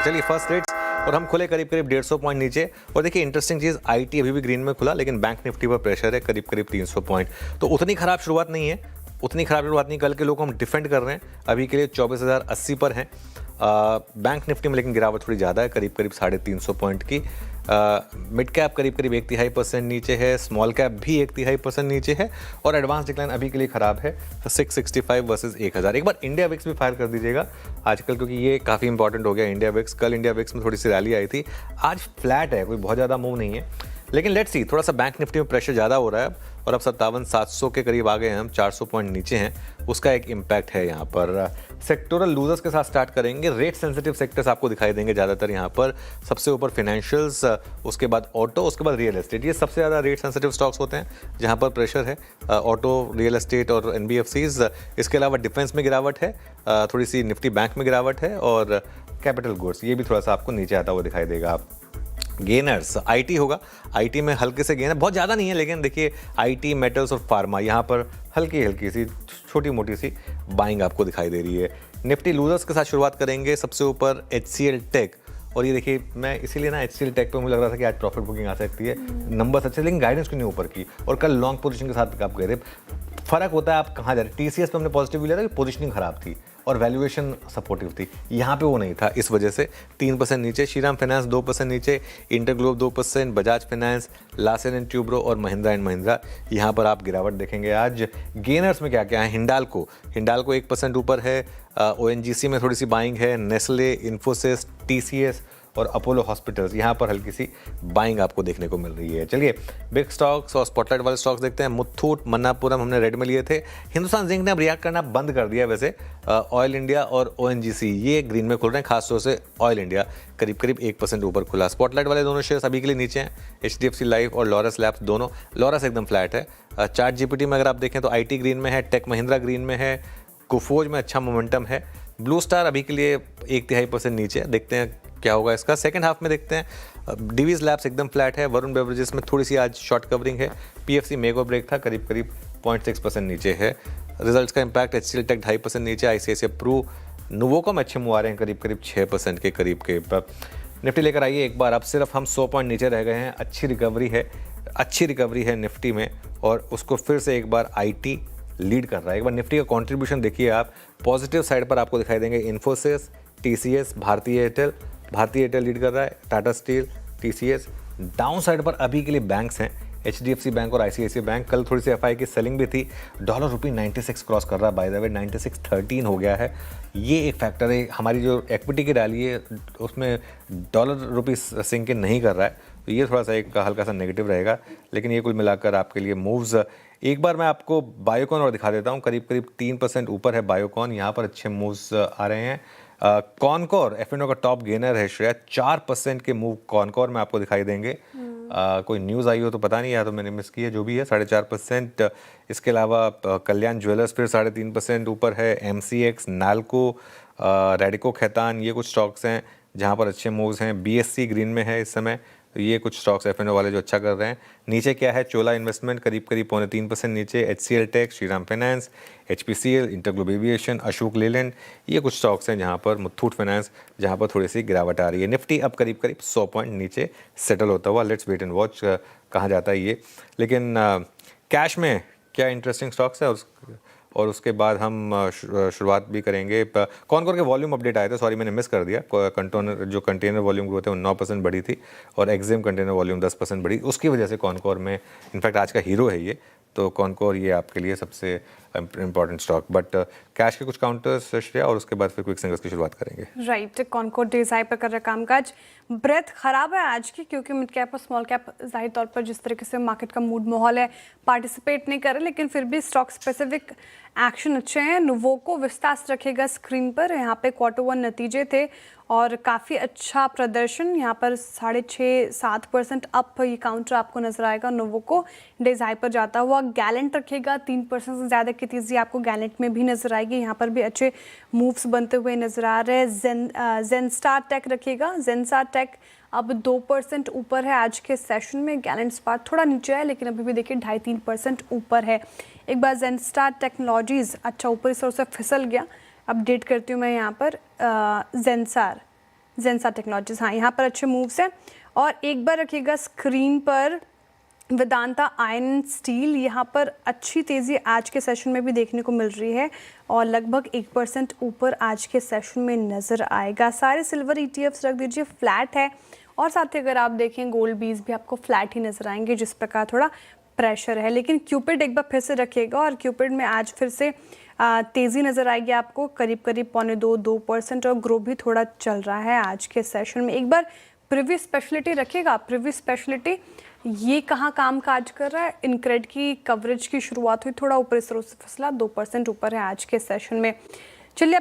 चलिए first rates और हम खुले करीब करीब 150 पॉइंट नीचे। और देखिए इंटरेस्टिंग चीज़, आईटी अभी भी ग्रीन में खुला, लेकिन बैंक निफ्टी पर प्रेशर है करीब करीब 300 पॉइंट। तो उतनी खराब शुरुआत नहीं है, उतनी खराब शुरुआत नहीं। कल के लोग हम डिफेंड कर रहे हैं, अभी के लिए 24,080 पर हैं। बैंक निफ्टी में लेकिन गिरावट थोड़ी ज़्यादा है, करीब करीब 350 पॉइंट की। मिड कैप करीब करीब 1/3% नीचे है, स्मॉल कैप भी 1/3% नीचे है, और एडवांस डिक्लाइन अभी के लिए खराब है 665 वर्सेस 1000। एक बार इंडिया विक्स भी फायर कर दीजिएगा आजकल, क्योंकि ये काफ़ी इंपॉर्टेंट हो गया इंडिया विक्स। कल इंडिया विक्स में थोड़ी सी रैली आई थी, आज फ्लैट है, कोई बहुत ज़्यादा मूव नहीं है। लेकिन लेट्स सी, थोड़ा सा बैंक निफ्टी में प्रेशर ज़्यादा हो रहा है और अब 57,700 के करीब आ गए हैं हम, 400 पॉइंट नीचे हैं, उसका एक इम्पैक्ट है यहाँ पर। सेक्टोरल लूजर्स के साथ स्टार्ट करेंगे। रेट सेंसिटिव सेक्टर्स आपको दिखाई देंगे ज़्यादातर यहाँ पर। सबसे ऊपर फाइनेंशियल्स, उसके बाद ऑटो, उसके बाद रियल एस्टेट। ये सबसे ज़्यादा रेट सेंसिटिव स्टॉक्स होते हैं जहाँ पर प्रेशर है, ऑटो, रियल एस्टेट और एनबीएफसीज। इसके अलावा डिफेंस में गिरावट है, थोड़ी सी निफ्टी बैंक में गिरावट है, और कैपिटल गुड्स ये भी थोड़ा सा आपको नीचे आता हुआ दिखाई देगा। आप गेनर्स आईटी होगा, आईटी में हल्के से गेनर, बहुत ज़्यादा नहीं है, लेकिन देखिए आईटी, मेटल्स और फार्मा यहाँ पर हल्की हल्की सी छोटी मोटी सी बाइंग आपको दिखाई दे रही है। निफ्टी लूजर्स के साथ शुरुआत करेंगे। सबसे ऊपर HCL टेक, और ये देखिए मैं इसीलिए ना HCL टेक पे मुझे लग रहा था कि आज प्रॉफिट बुकिंग आ सकती है, नंबर अच्छे, लेकिन गाइडेंस क्यों नहीं ऊपर की, और कल लॉन्ग पोजीशन के साथ आप गए थे। फर्क होता है आप कहाँ जा रहे। TCS पे हमने पॉजिटिव लिया था कि पोजीशनिंग खराब थी और वैल्यूएशन सपोर्टिव थी, यहाँ पे वो नहीं था, इस वजह से 3% नीचे। श्रीराम फाइनेंस 2% नीचे, InterGlobe 2%, Bajaj finance, Larsen and Toubro और महिंद्रा एंड महिंद्रा, यहाँ पर आप गिरावट देखेंगे आज। गेनर्स में क्या क्या है, हिंडाल्को 1% ऊपर है, ONGC में थोड़ी सी बाइंग है, नेस्ले, इन्फोसिस, TCS और अपोलो हॉस्पिटल्स, यहाँ पर हल्की सी बाइंग आपको देखने को मिल रही है। चलिए बिग स्टॉक्स और स्पॉटलाइट वाले स्टॉक्स देखते हैं। मुथूट, मन्नापुरम हमने रेड में लिए थे। हिंदुस्तान जिंक ने अब रिएक्ट करना बंद कर दिया वैसे। ऑयल इंडिया और ONGC ये ग्रीन में खुल रहे हैं, खासतौर से ऑयल इंडिया करीब करीब 1% ऊपर खुला। स्पॉटलाइट वाले दोनों शेयर्स अभी के लिए नीचे हैं, HDFC लाइफ और लॉरस लैब्स दोनों। लॉरस एकदम फ्लैट है। चार्ट जीपीटी में अगर आप देखें तो IT ग्रीन में है, टेक महिंद्रा ग्रीन में है, कुफोज में अच्छा मोमेंटम है। ब्लू स्टार अभी के लिए 1/3% नीचे है, देखते हैं क्या होगा इसका सेकंड हाफ में, देखते हैं। डिवीज लैब्स एकदम फ्लैट है। वरुण बेवरेजेस में थोड़ी सी आज शॉर्ट कवरिंग है। PFC मेगो ब्रेक था, करीब करीब 0.6% नीचे है। रिजल्ट्स का इम्पैक्ट, HCL टेक 2.5% नीचे, ICICI प्रू, नुवोको में अच्छे मूव आ रहे हैं, करीब करीब 6% के करीब के। निफ्टी लेकर आइए एक बार, अब सिर्फ हम 100 पॉइंट नीचे रह गए हैं। अच्छी रिकवरी है निफ्टी में, और उसको फिर से एक बार IT लीड कर रहा है। एक बार निफ्टी का कॉन्ट्रीब्यूशन देखिए आप, पॉजिटिव साइड पर आपको दिखाई देंगे इन्फोसिस, TCS, भारतीय एयरटेल लीड कर रहा है, Tata steel, TCS। Down side पर अभी के लिए बैंक्स हैं, HDFC बैंक और ICICI बैंक। कल थोड़ी सी FI की सेलिंग भी थी। डॉलर रुपी 96 क्रॉस कर रहा है, बाय द वे 96.13 हो गया है। ये एक फैक्टर है, हमारी जो इक्विटी की रैली है उसमें डॉलर रुपी सिंक इन नहीं कर रहा है, तो ये थोड़ा सा एक हल्का सा नेगेटिव रहेगा। लेकिन ये कुल मिलाकर आपके लिए मूव्स। एक बार मैं आपको बायोकॉन और दिखा देता हूँ, करीब करीब 3% ऊपर है बायोकॉन, यहाँ पर अच्छे मूव्स आ रहे हैं। कॉनकोर F&O का टॉप गेनर है श्रेया, 4% के मूव कॉनकोर में आपको दिखाई देंगे। कोई न्यूज़ आई हो तो पता नहीं, या तो मैंने मिस की है, जो भी है 4.5%। इसके अलावा कल्याण ज्वेलर्स फिर 3.5% ऊपर है। MCX, नाल्को, रेडिको खैतान, ये कुछ स्टॉक्स हैं जहाँ पर अच्छे मूव्स हैं। BSC ग्रीन में है इस समय, तो ये कुछ स्टॉक्स F&O वाले जो अच्छा कर रहे हैं। नीचे क्या है, चोला इन्वेस्टमेंट करीब करीब 0.3% नीचे, HCL tech, Shriram finance, HPCL, InterGlobe aviation, Ashok Leyland, ये कुछ स्टॉक्स हैं जहाँ पर, मुथूट फाइनेंस जहाँ पर थोड़ी सी गिरावट आ रही है। निफ्टी अब करीब करीब 100 पॉइंट नीचे सेटल होता हुआ, लेट्स वेट एंड वॉच कहाँ जाता है ये। लेकिन कैश में क्या इंटरेस्टिंग स्टॉक्स है, और उसके बाद हम शुरुआत भी करेंगे। कॉनकोर के वॉल्यूम अपडेट आए थे, सॉरी मैंने मिस कर दिया। कंटेनर वॉल्यूम ग्रोथ है वो 9% बढ़ी थी, और एक्सिम कंटेनर वॉल्यूम 10% बढ़ी, उसकी वजह से कॉनकोर में इनफैक्ट आज का हीरो है ये। तो कॉनकोर ये आपके लिए सबसे इंपॉर्टेंट स्टॉक। बट कैश के कुछ काउंटर्स श्रेया, और उसके बाद फिर क्विक सिंगल्स की शुरुआत करेंगे। राइट, कॉनकोर डेज हाई पर कर रहा कामकाज। ब्रेथ खराब है आज की, क्योंकि मिड कैप और स्मॉल कैप जाहिर तौर पर जिस तरीके से मार्केट का मूड माहौल है पार्टिसिपेट नहीं कर रहे, लेकिन फिर भी स्टॉक स्पेसिफिक एक्शन अच्छे हैं। नुवोको विस्तास रखेगा स्क्रीन पर, यहाँ पे Q1 नतीजे थे और काफ़ी अच्छा प्रदर्शन, यहाँ पर 6.5-7% अप ये काउंटर आपको नजर आएगा। नुवोको डेज हाई पर जाता हुआ। गैलेंट रखेगा, 3% से ज़्यादा की तेज़ी आपको गैलेंट में भी नजर आएगी, यहाँ पर भी अच्छे मूव्स बनते हुए नजर आ रहे हैं। जेनस्टार टेक रखेगा, जेनस्टार टेक अब 2% ऊपर है आज के सेशन में। गैलेंट स्पार्क थोड़ा नीचे है, लेकिन अभी भी देखिए 2.5-3% ऊपर है। एक बार जेनस्टार टेक्नोलॉजीज़ अच्छा ऊपर इस तरह से फिसल गया। अपडेट करती हूँ मैं यहाँ पर जेनसार जेंसा टेक्नोलॉजीज, हाँ यहाँ पर अच्छे मूव्स हैं। और एक बार रखिएगा स्क्रीन पर वेदांता आयरन स्टील, यहाँ पर अच्छी तेज़ी आज के सेशन में भी देखने को मिल रही है और लगभग 1% ऊपर आज के सेशन में नज़र आएगा। सारे सिल्वर ETFs रख दीजिए, फ्लैट है। और साथ ही अगर आप देखें गोल्ड बीज भी आपको फ्लैट ही नज़र आएंगे, जिस प्रकार थोड़ा प्रेशर है। लेकिन क्यूपिड एक बार फिर से रखिएगा और क्यूपिड में आज फिर से तेज़ी नज़र आएगी आपको, करीब करीब 2% और ग्रो भी थोड़ा चल रहा है आज के सेशन में। एक बार प्रीव्यू स्पेशलिटी रखिएगा, प्रीव्यू स्पेशलिटी ये कहाँ काम काज कर रहा है। इनक्रेड की कवरेज की शुरुआत हुई, थोड़ा ऊपर इस तरह से फिसला, 2% ऊपर है आज के सेशन में। चलिए